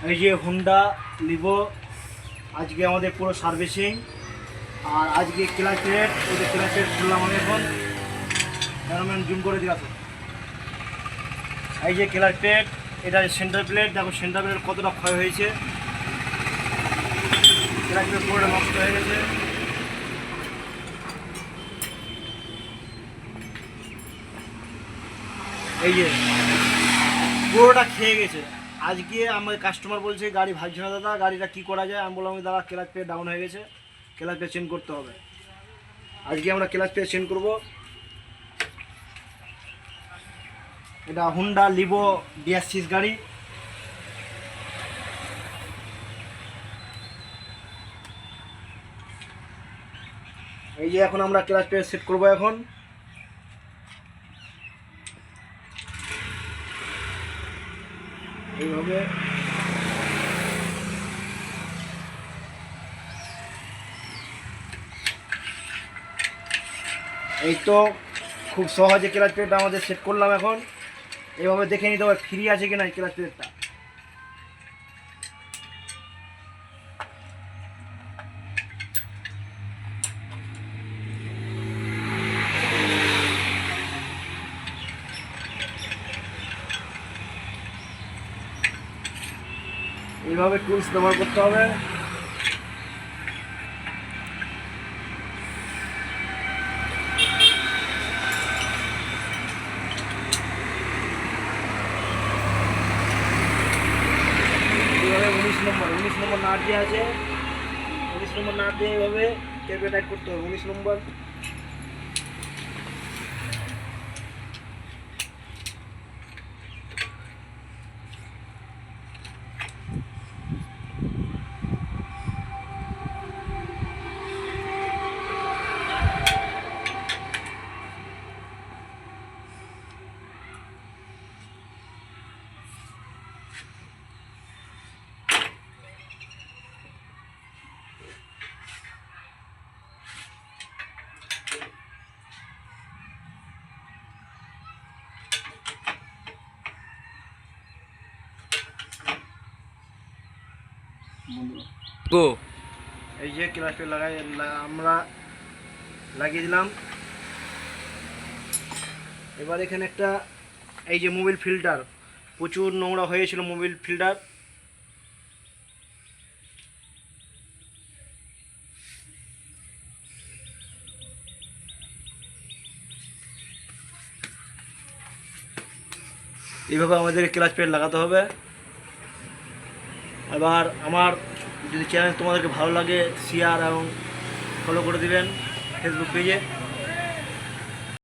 এই যে Honda Livo আজকে আমাদের পুরো সার্ভিসিং। আর আজকে ক্লাচ প্লেট, ওই যে ক্লাচ প্লেট খুললাম আমি এখন, ক্যামেরাম্যান জুম করে দিয়ে আসো। এই যে ক্লাচ প্লেট, এটা সেন্টার প্লেট, দেখো সেন্টার প্লেট কতটা ক্ষয় হয়েছে, ক্লাচ প্লেট পুরোটা নষ্ট হয়ে গেছে। এই যে পুরোটা খেয়ে গেছে। আজকে আমার কাস্টমার বলছে গাড়ি ভাবছে না দাদা, গাড়িটা কী করা যায়। আমি বললাম দাদা ক্লাচ প্লেট ডাউন হয়ে গেছে, ক্লাচ প্লেট চেঞ্জ করতে হবে। আজকে আমরা ক্লাচ প্লেট চেঞ্জ করবো। এটা হুন্ডা লিভো DS6 গাড়ি। এই যে এখন আমরা ক্লাচ প্লেট সেট করবো এখন। এইভাবে এই তো খুব সহজে ক্লাচ প্লেটটা আমাদের সেট করলাম এখন। এইভাবে দেখে নিতে হবে ফ্রি আছে কিনা এই ক্লাচ প্লেটটা। এইভাবে টুলস ব্যবহার করতে হবে। এইভাবে 19 নম্বর নাট দিয়ে আছে, 19 নম্বর নাট দিয়ে এইভাবে টেপে টাইট করতে হবে 19 নম্বর। গো এই যে ক্লাচ প্লেট আমরা লাগিয়ে দিলাম। এবার এখানে একটা এই যে মোবিল ফিল্টার, প্রচুর নোংরা হয়েছিল মোবিল ফিল্টার। এইভাবে আমাদের ক্লাচ প্লেট লাগাতে হবে। এবার আমার যদি চ্যানেল তোমাদেরকে ভালো লাগে শেয়ার এবং ফলো করে দিবেন ফেসবুক পেজে।